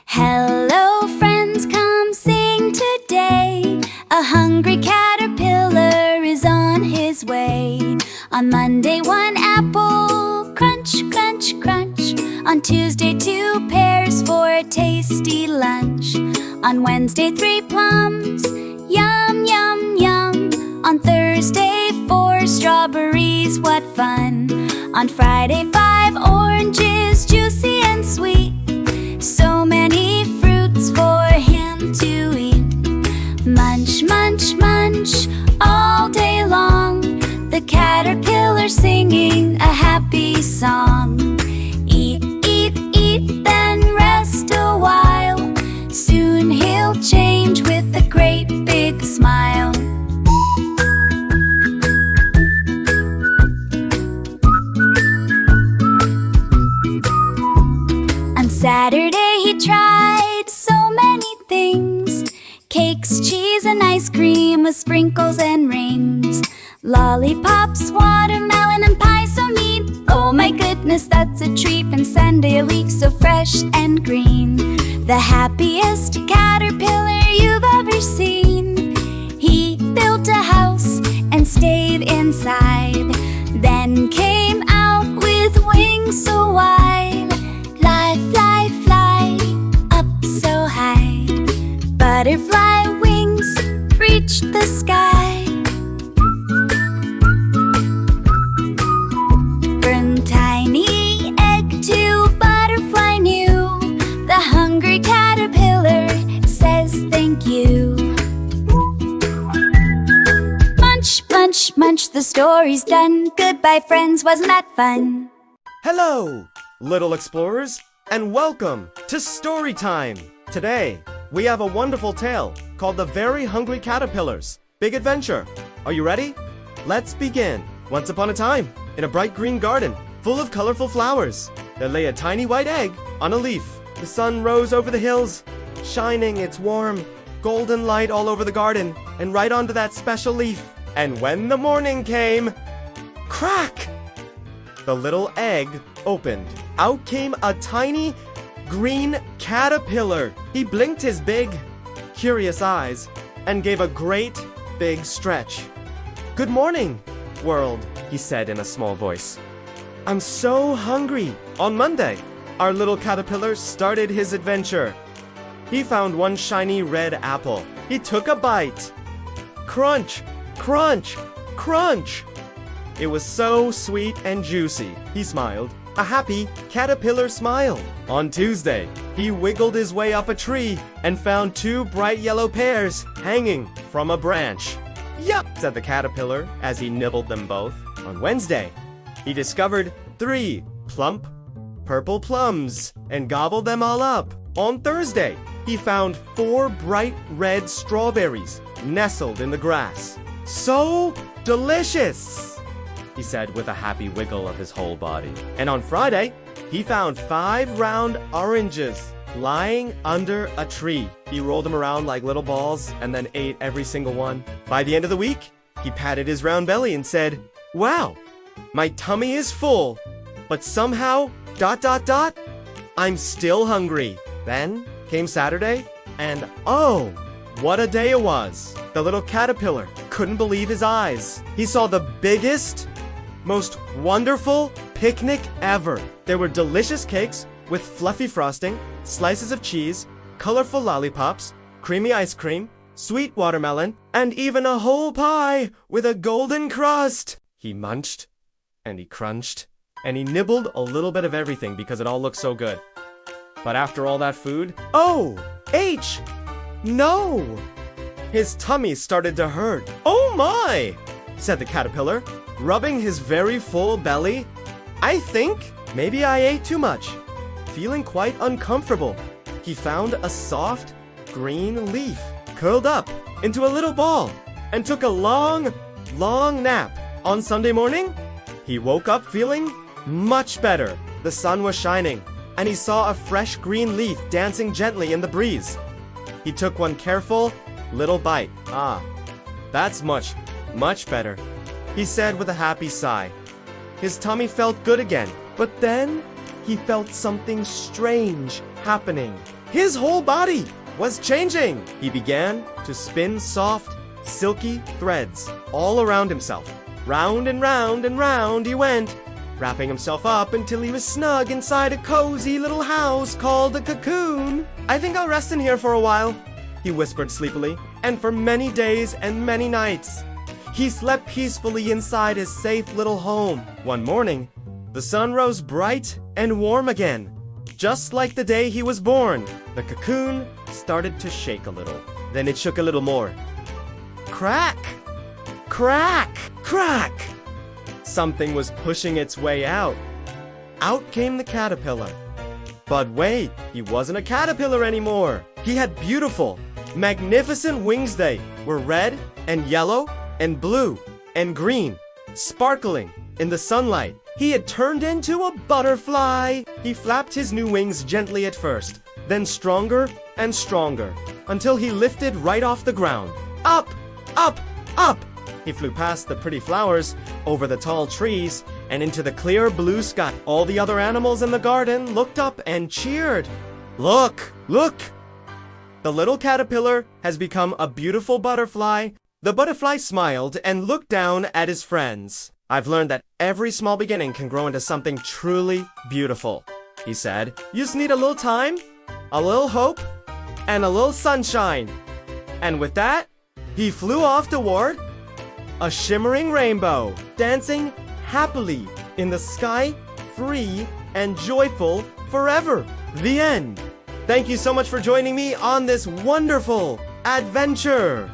Hello friends, come sing today. A hungry caterpillar is on his way. On Monday 1 apple, crunch, crunch, crunch. On Tuesday 2 pears for a tasty lunch. On Wednesday 3 plums, yum, yum, yum. On Thursday 4 strawberries, what fun. On Friday 5 oranges, juicy and sweet. So many fruits for him to eat. Munch, munch, munch, all day long. The caterpillar singing a happy song. Eat, eat, eat, then rest a while. Soon he'll change with a great big smile. On Saturday he tried so many things. Cakes, cheese, and ice cream with sprinkles and rings. Lollipops, watermelon, and pie so neat. Oh my goodness, that's a treat. And Sunday a leaf so fresh and green. The happiest caterpillar you've ever seen. He built a house and stayed inside. Then came out with wings so wide. Fly, fly, fly, up so high. Butterfly wings reach the sky. From tiny egg to butterfly new, the hungry caterpillar says thank you. Munch, munch, munch, the story's done. Goodbye friends, wasn't that fun? Hello, little explorers, and welcome to Story Time. Today, we have a wonderful tale called The Very Hungry Caterpillars. Big Adventure. Are you ready? Let's begin. Once upon a time, in a bright green garden full of colorful flowers, there lay a tiny white egg on a leaf. The sun rose over the hills, shining its warm, golden light all over the garden and right onto that special leaf. And when the morning came, crack! The little egg opened. Out came a tiny green caterpillar. He blinked his big, curious eyes and gave a great big stretch. "Good morning, world," he said in a small voice. "I'm so hungry." On Monday, our little caterpillar started his adventure. He found one shiny red apple. He took a bite. Crunch, crunch, crunch. It was so sweet and juicy. He smiled, a happy caterpillar smile. On Tuesday, he wiggled his way up a tree and found 2 bright yellow pears hanging from a branch. "Yup," said the caterpillar as he nibbled them both. On Wednesday, he discovered 3 plump purple plums and gobbled them all up. On Thursday, he found 4 bright red strawberries nestled in the grass. "So delicious," he said with a happy wiggle of his whole body. And on Friday, he found 5 round oranges lying under a tree. He rolled them around like little balls and then ate every single one. By the end of the week, he patted his round belly and said, "Wow, my tummy is full, but somehow, ... I'm still hungry." Then came Saturday, and oh, what a day it was. The little caterpillar couldn't believe his eyes. He saw the biggest, most wonderful picnic ever. There were delicious cakes with fluffy frosting, slices of cheese, colorful lollipops, creamy ice cream, sweet watermelon, and even a whole pie with a golden crust. He munched, and he crunched, and he nibbled a little bit of everything because it all looked so good. But after all that food, no! His tummy started to hurt. "Oh my!" said the caterpillar, rubbing his very full belly. "I think maybe I ate too much." Feeling quite uncomfortable, he found a soft green leaf, curled up into a little ball, and took a long, long nap. On Sunday morning, he woke up feeling much better. The sun was shining, and he saw a fresh green leaf dancing gently in the breeze. He took one careful little bite. "Ah, that's much, much better," he said with a happy sigh. His tummy felt good again, but then he felt something strange happening. His whole body was changing. He began to spin soft, silky threads all around himself. Round and round and round he went, wrapping himself up until he was snug inside a cozy little house called a cocoon. "I think I'll rest in here for a while," he whispered sleepily, and for many days and many nights, he slept peacefully inside his safe little home. One morning, the sun rose bright and warm again, just like the day he was born. The cocoon started to shake a little. Then it shook a little more. Crack! Crack! Crack! Something was pushing its way out. Out came the caterpillar. But wait, he wasn't a caterpillar anymore. He had beautiful, magnificent wings. They were red and yellow and blue and green, sparkling in the sunlight. He had turned into a butterfly. He flapped his new wings gently at first, then stronger and stronger, until he lifted right off the ground. Up, up, up! He flew past the pretty flowers, over the tall trees, and into the clear blue sky. All the other animals in the garden looked up and cheered. Look, look! The little caterpillar has become a beautiful butterfly. The butterfly smiled and looked down at his friends. "I've learned that every small beginning can grow into something truly beautiful," he said. "You just need a little time, a little hope, and a little sunshine." And with that, he flew off toward a shimmering rainbow, dancing happily in the sky, free and joyful forever. The end. Thank you so much for joining me on this wonderful adventure.